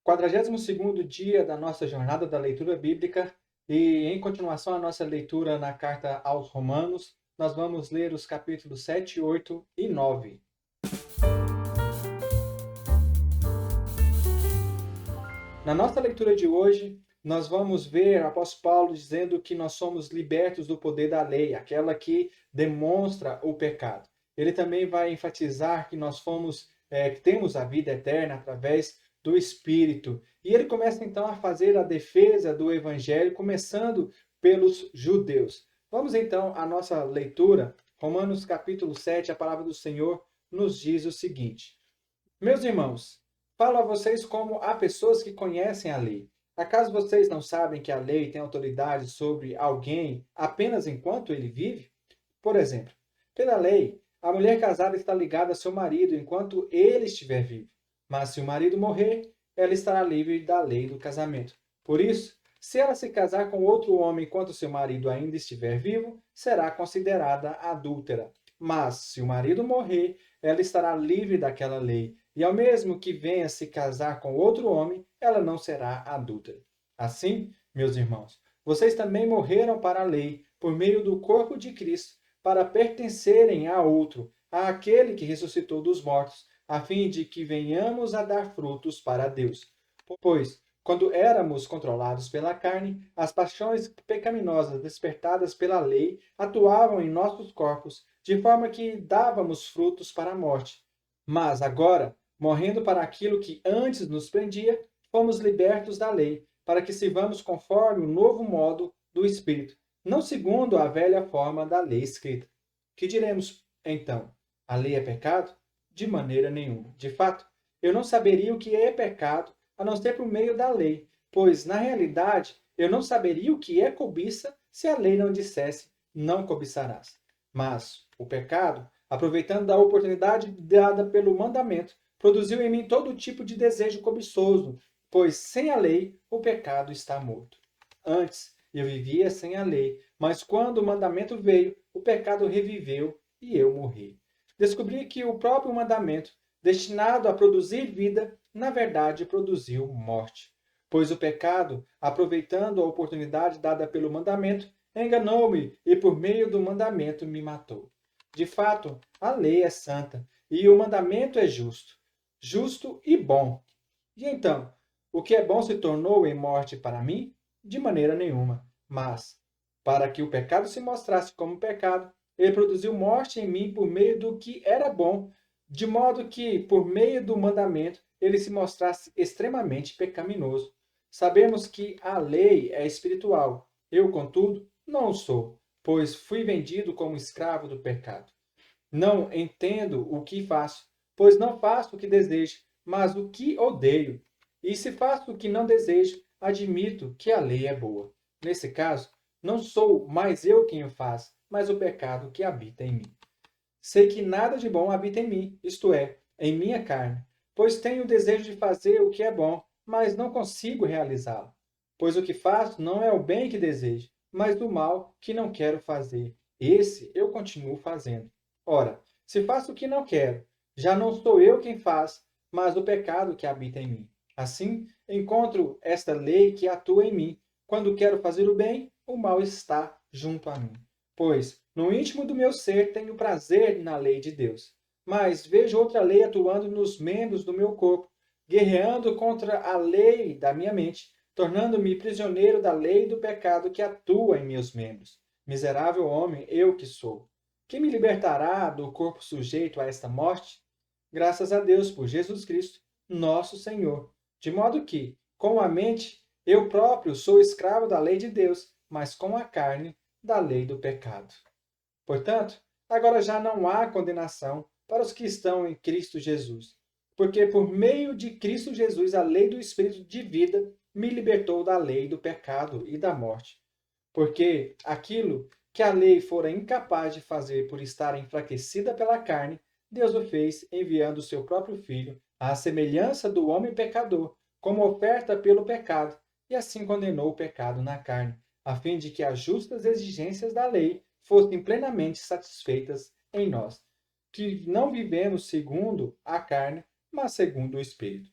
42º dia da nossa jornada da leitura bíblica e, em continuação à nossa leitura na carta aos Romanos, nós vamos ler os capítulos 7, 8 e 9. Na nossa leitura de hoje, nós vamos ver o apóstolo Paulo dizendo que nós somos libertos do poder da lei, aquela que demonstra o pecado. Ele também vai enfatizar que nós que temos a vida eterna através do Espírito. E ele começa então a fazer a defesa do Evangelho, começando pelos judeus. Vamos então à nossa leitura. Romanos capítulo 7, a palavra do Senhor nos diz o seguinte: Meus irmãos, falo a vocês como a pessoas que conhecem a lei. Acaso vocês não sabem que a lei tem autoridade sobre alguém apenas enquanto ele vive? Por exemplo, pela lei, a mulher casada está ligada a seu marido enquanto ele estiver vivo. Mas se o marido morrer, ela estará livre da lei do casamento. Por isso, se ela se casar com outro homem enquanto seu marido ainda estiver vivo, será considerada adúltera. Mas se o marido morrer, ela estará livre daquela lei, e ao mesmo que venha se casar com outro homem, ela não será adúltera. Assim, meus irmãos, vocês também morreram para a lei, por meio do corpo de Cristo, para pertencerem a outro, àquele que ressuscitou dos mortos, a fim de que venhamos a dar frutos para Deus. Pois, quando éramos controlados pela carne, as paixões pecaminosas despertadas pela lei atuavam em nossos corpos, de forma que dávamos frutos para a morte. Mas agora, morrendo para aquilo que antes nos prendia, fomos libertos da lei, para que sirvamos conforme o novo modo do Espírito, não segundo a velha forma da lei escrita. Que diremos, então? A lei é pecado? De maneira nenhuma. De fato, eu não saberia o que é pecado a não ser por meio da lei, pois, na realidade, eu não saberia o que é cobiça se a lei não dissesse, não cobiçarás. Mas o pecado, aproveitando da oportunidade dada pelo mandamento, produziu em mim todo tipo de desejo cobiçoso, pois sem a lei o pecado está morto. Antes eu vivia sem a lei, mas quando o mandamento veio, o pecado reviveu e eu morri. Descobri que o próprio mandamento, destinado a produzir vida, na verdade produziu morte. Pois o pecado, aproveitando a oportunidade dada pelo mandamento, enganou-me e por meio do mandamento me matou. De fato, a lei é santa e o mandamento é justo, justo e bom. E então, o que é bom se tornou em morte para mim? De maneira nenhuma. Mas, para que o pecado se mostrasse como pecado, ele produziu morte em mim por meio do que era bom, de modo que, por meio do mandamento, ele se mostrasse extremamente pecaminoso. Sabemos que a lei é espiritual. Eu, contudo, não o sou, pois fui vendido como escravo do pecado. Não entendo o que faço, pois não faço o que desejo, mas o que odeio. E se faço o que não desejo, admito que a lei é boa. Nesse caso, não sou mais eu quem o faz, mas o pecado que habita em mim. Sei que nada de bom habita em mim, isto é, em minha carne, pois tenho o desejo de fazer o que é bom, mas não consigo realizá-lo. Pois o que faço não é o bem que desejo, mas o mal que não quero fazer. Esse eu continuo fazendo. Ora, se faço o que não quero, já não sou eu quem faz, mas o pecado que habita em mim. Assim, encontro esta lei que atua em mim. Quando quero fazer o bem, o mal está junto a mim. Pois, no íntimo do meu ser, tenho prazer na lei de Deus. Mas vejo outra lei atuando nos membros do meu corpo, guerreando contra a lei da minha mente, tornando-me prisioneiro da lei do pecado que atua em meus membros. Miserável homem, eu que sou. Quem me libertará do corpo sujeito a esta morte? Graças a Deus por Jesus Cristo, nosso Senhor. De modo que, com a mente, eu próprio sou escravo da lei de Deus, mas com a carne, da lei do pecado. Portanto, agora já não há condenação para os que estão em Cristo Jesus. Porque por meio de Cristo Jesus, a lei do Espírito de vida me libertou da lei do pecado e da morte. Porque aquilo que a lei fora incapaz de fazer por estar enfraquecida pela carne, Deus o fez enviando o seu próprio Filho, à semelhança do homem pecador, como oferta pelo pecado, e assim condenou o pecado na carne, a fim de que as justas exigências da lei fossem plenamente satisfeitas em nós, que não vivemos segundo a carne, mas segundo o Espírito.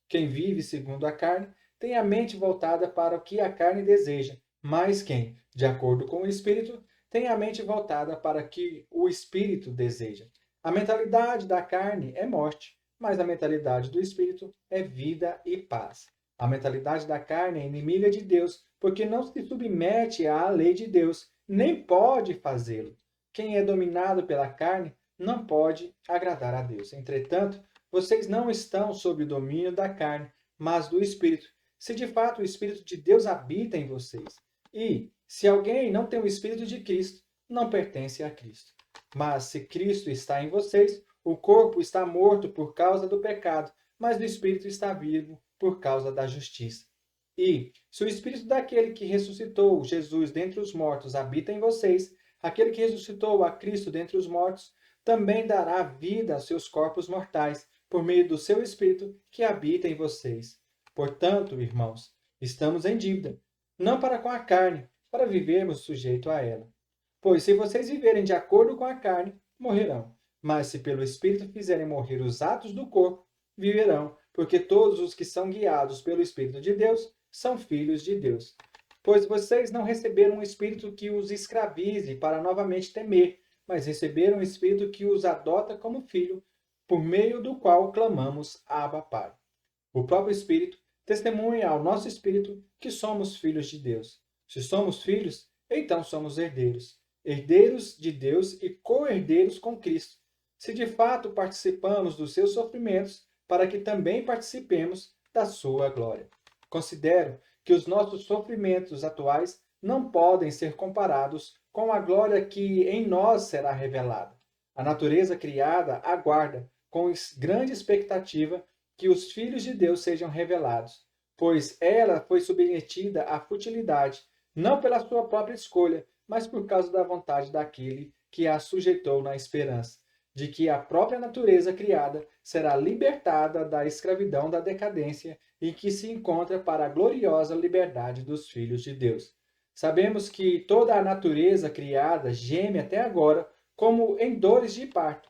Quem vive segundo a carne tem a mente voltada para o que a carne deseja, mas quem, de acordo com o Espírito, tem a mente voltada para o que o Espírito deseja. A mentalidade da carne é morte, mas a mentalidade do Espírito é vida e paz. A mentalidade da carne é inimiga de Deus, porque não se submete à lei de Deus, nem pode fazê-lo. Quem é dominado pela carne não pode agradar a Deus. Entretanto, vocês não estão sob o domínio da carne, mas do Espírito, se de fato o Espírito de Deus habita em vocês. E, se alguém não tem o Espírito de Cristo, não pertence a Cristo. Mas se Cristo está em vocês, o corpo está morto por causa do pecado, mas o Espírito está vivo por causa da justiça. E, se o Espírito daquele que ressuscitou Jesus dentre os mortos habita em vocês, aquele que ressuscitou a Cristo dentre os mortos também dará vida aos seus corpos mortais, por meio do seu Espírito que habita em vocês. Portanto, irmãos, estamos em dívida, não para com a carne, para vivermos sujeito a ela. Pois se vocês viverem de acordo com a carne, morrerão. Mas se pelo Espírito fizerem morrer os atos do corpo, viverão, porque todos os que são guiados pelo Espírito de Deus são filhos de Deus. Pois vocês não receberam um espírito que os escravize para novamente temer, mas receberam um espírito que os adota como filho, por meio do qual clamamos Abba, Pai. O próprio Espírito testemunha ao nosso espírito que somos filhos de Deus. Se somos filhos, então somos herdeiros, herdeiros de Deus e co-herdeiros com Cristo. Se de fato participamos dos seus sofrimentos, para que também participemos da sua glória. Considero que os nossos sofrimentos atuais não podem ser comparados com a glória que em nós será revelada. A natureza criada aguarda, com grande expectativa, que os filhos de Deus sejam revelados, pois ela foi submetida à futilidade, não pela sua própria escolha, mas por causa da vontade daquele que a sujeitou na esperança, de que a própria natureza criada será libertada da escravidão da decadência e que se encontra para a gloriosa liberdade dos filhos de Deus. Sabemos que toda a natureza criada geme até agora como em dores de parto.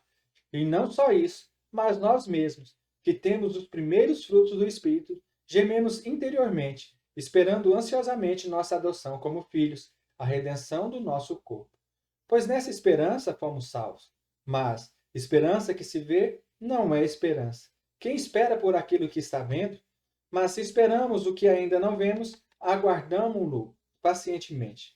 E não só isso, mas nós mesmos, que temos os primeiros frutos do Espírito, gememos interiormente, esperando ansiosamente nossa adoção como filhos, a redenção do nosso corpo. Pois nessa esperança fomos salvos. Mas esperança que se vê não é esperança. Quem espera por aquilo que está vendo? Mas se esperamos o que ainda não vemos, aguardamo-lo pacientemente.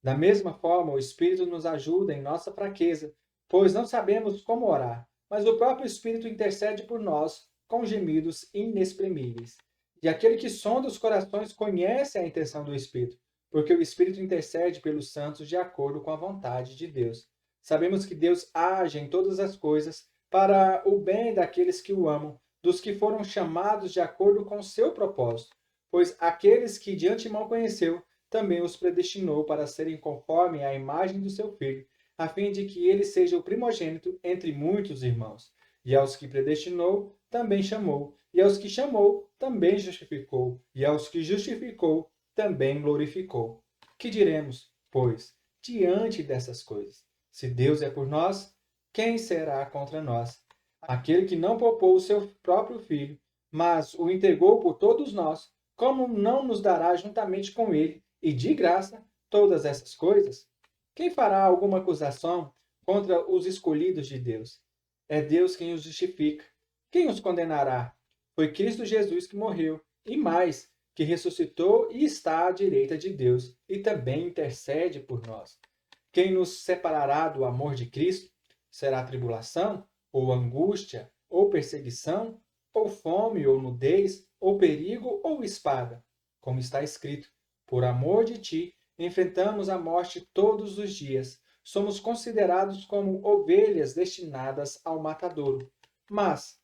Da mesma forma, o Espírito nos ajuda em nossa fraqueza, pois não sabemos como orar, mas o próprio Espírito intercede por nós com gemidos inexprimíveis. E aquele que sonda os corações conhece a intenção do Espírito, porque o Espírito intercede pelos santos de acordo com a vontade de Deus. Sabemos que Deus age em todas as coisas para o bem daqueles que o amam, dos que foram chamados de acordo com o seu propósito. Pois aqueles que de antemão conheceu, também os predestinou para serem conforme à imagem do seu Filho, a fim de que ele seja o primogênito entre muitos irmãos. E aos que predestinou, também chamou. E aos que chamou, também justificou. E aos que justificou, também glorificou. Que diremos, pois, diante dessas coisas? Se Deus é por nós, quem será contra nós? Aquele que não poupou o seu próprio Filho, mas o entregou por todos nós, como não nos dará juntamente com ele e de graça todas essas coisas? Quem fará alguma acusação contra os escolhidos de Deus? É Deus quem os justifica. Quem os condenará? Foi Cristo Jesus que morreu, e mais, que ressuscitou e está à direita de Deus, e também intercede por nós. Quem nos separará do amor de Cristo? Será tribulação, ou angústia, ou perseguição, ou fome, ou nudez, ou perigo, ou espada? Como está escrito: por amor de ti, enfrentamos a morte todos os dias. Somos considerados como ovelhas destinadas ao matadouro. Mas,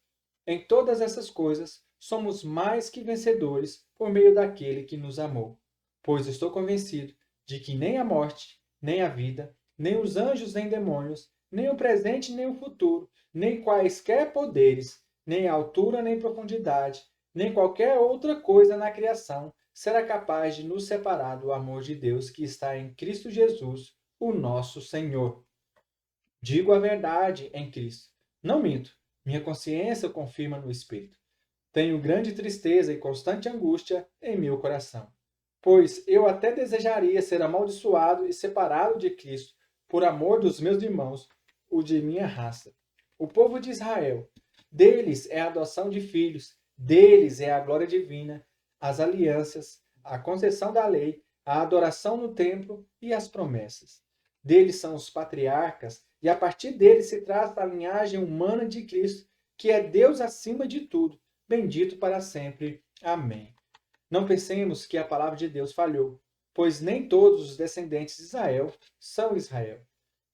em todas essas coisas, somos mais que vencedores por meio daquele que nos amou. Pois estou convencido de que nem a morte, nem a vida, nem os anjos nem demônios, nem o presente nem o futuro, nem quaisquer poderes, nem altura nem profundidade, nem qualquer outra coisa na criação será capaz de nos separar do amor de Deus que está em Cristo Jesus, o nosso Senhor. Digo a verdade em Cristo. Não minto. Minha consciência confirma no Espírito. Tenho grande tristeza e constante angústia em meu coração. Pois eu até desejaria ser amaldiçoado e separado de Cristo, por amor dos meus irmãos, o de minha raça. O povo de Israel, deles é a adoção de filhos, deles é a glória divina, as alianças, a concessão da lei, a adoração no templo e as promessas. Deles são os patriarcas, e a partir deles se trata a linhagem humana de Cristo, que é Deus acima de tudo, bendito para sempre. Amém. Não pensemos que a palavra de Deus falhou, pois nem todos os descendentes de Israel são Israel.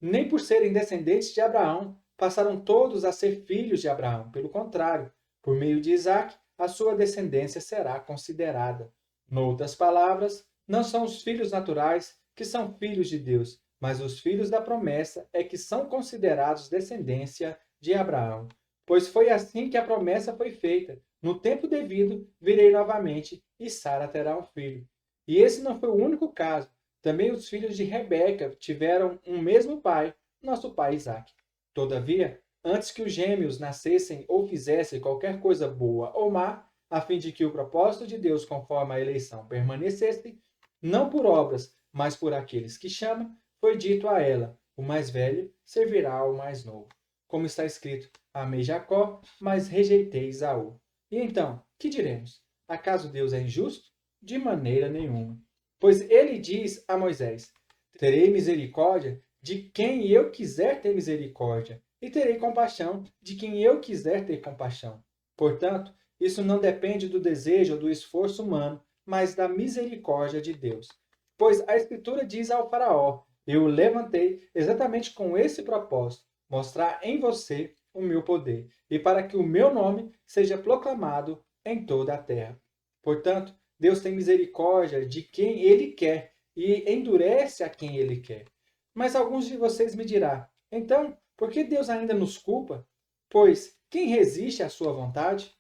Nem por serem descendentes de Abraão, passaram todos a ser filhos de Abraão. Pelo contrário, por meio de Isaque, a sua descendência será considerada. Noutras palavras, não são os filhos naturais que são filhos de Deus, mas os filhos da promessa é que são considerados descendência de Abraão. Pois foi assim que a promessa foi feita. No tempo devido, virei novamente, e Sara terá um filho. E esse não foi o único caso. Também os filhos de Rebeca tiveram um mesmo pai, nosso pai Isaque. Todavia, antes que os gêmeos nascessem ou fizessem qualquer coisa boa ou má, a fim de que o propósito de Deus conforme a eleição permanecesse, não por obras, mas por aqueles que chama, foi dito a ela: o mais velho servirá ao mais novo. Como está escrito: amei Jacó, mas rejeitei Esaú. E então, que diremos? Acaso Deus é injusto? De maneira nenhuma. Pois ele diz a Moisés: terei misericórdia de quem eu quiser ter misericórdia, e terei compaixão de quem eu quiser ter compaixão. Portanto, isso não depende do desejo ou do esforço humano, mas da misericórdia de Deus. Pois a Escritura diz ao Faraó: eu o levantei exatamente com esse propósito, mostrar em você o meu poder, e para que o meu nome seja proclamado em toda a terra. Portanto, Deus tem misericórdia de quem Ele quer e endurece a quem Ele quer. Mas alguns de vocês me dirão: então, por que Deus ainda nos culpa? Pois quem resiste à sua vontade?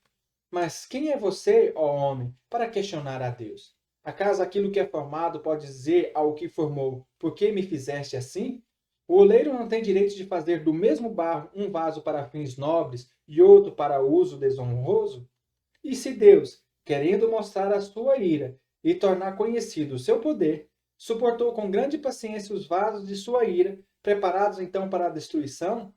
Mas quem é você, ó homem, para questionar a Deus? Acaso aquilo que é formado pode dizer ao que formou: por que me fizeste assim? O oleiro não tem direito de fazer do mesmo barro um vaso para fins nobres e outro para uso desonroso? E se Deus, querendo mostrar a sua ira e tornar conhecido o seu poder, suportou com grande paciência os vasos de sua ira, preparados então para a destruição?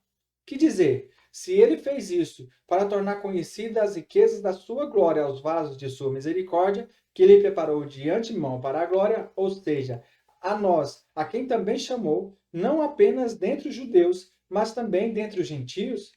Que dizer, se ele fez isso para tornar conhecidas as riquezas da sua glória aos vasos de sua misericórdia, que ele preparou de antemão para a glória, ou seja, a nós, a quem também chamou, não apenas dentre os judeus, mas também dentre os gentios?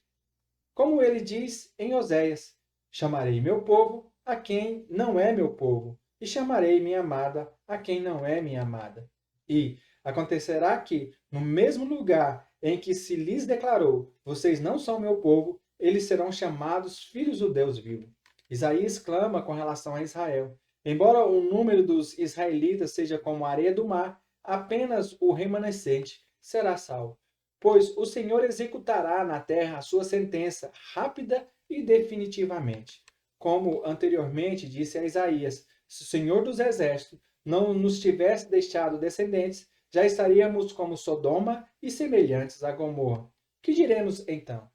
Como ele diz em Oséias: chamarei meu povo a quem não é meu povo, e chamarei minha amada a quem não é minha amada. E acontecerá que, no mesmo lugar em que se lhes declarou: vocês não são meu povo, eles serão chamados filhos do Deus vivo. Isaías clama com relação a Israel. Embora o número dos israelitas seja como a areia do mar, apenas o remanescente será salvo. Pois o Senhor executará na terra a sua sentença rápida e definitivamente. Como anteriormente disse a Isaías: se o Senhor dos Exércitos não nos tivesse deixado descendentes, já estaríamos como Sodoma e semelhantes a Gomorra. Que diremos então?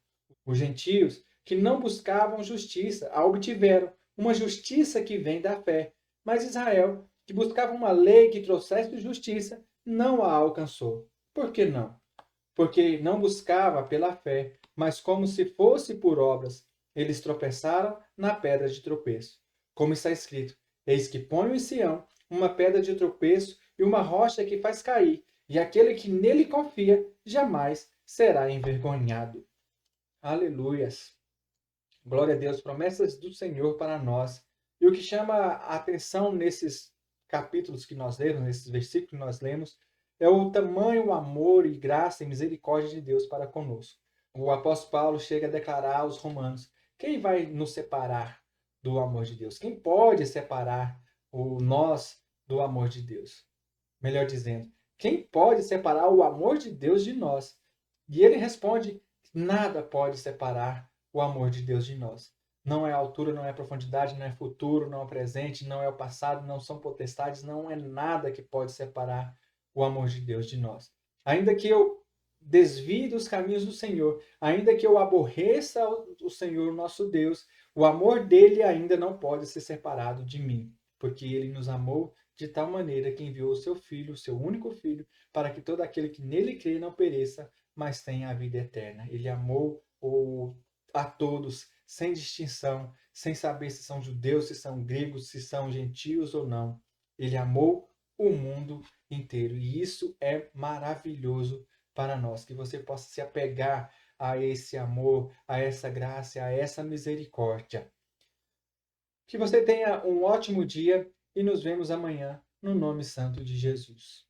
Os gentios que não buscavam justiça a obtiveram, uma justiça que vem da fé. Mas Israel, que buscava uma lei que trouxesse justiça, não a alcançou. Por que não? Porque não buscava pela fé, mas como se fosse por obras. Eles tropeçaram na pedra de tropeço. Como está escrito: eis que ponho em Sião uma pedra de tropeço e uma rocha que faz cair, e aquele que nele confia jamais será envergonhado. Aleluias! Glória a Deus, promessas do Senhor para nós. E o que chama a atenção nesses capítulos que nós lemos, nesses versículos que nós lemos, é o tamanho amor e graça e misericórdia de Deus para conosco. O apóstolo Paulo chega a declarar aos romanos: quem vai nos separar do amor de Deus? Quem pode separar o nós do amor de Deus? Melhor dizendo, quem pode separar o amor de Deus de nós? E ele responde: nada pode separar o amor de Deus de nós. Não é altura, não é profundidade, não é futuro, não é presente, não é o passado, não são potestades, não é nada que pode separar o amor de Deus de nós. Ainda que eu desvie dos caminhos do Senhor, ainda que eu aborreça o Senhor, nosso Deus, O amor dele ainda não pode ser separado de mim, porque ele nos amou de tal maneira que enviou o seu filho, o seu único filho, para que todo aquele que nele crê não pereça, mas tenha a vida eterna. Ele amou a todos, sem distinção, sem saber se são judeus, se são gregos, se são gentios ou não. Ele amou o mundo inteiro. E isso é maravilhoso para nós, que você possa se apegar a esse amor, a essa graça, a essa misericórdia. Que você tenha um ótimo dia e nos vemos amanhã no nome santo de Jesus.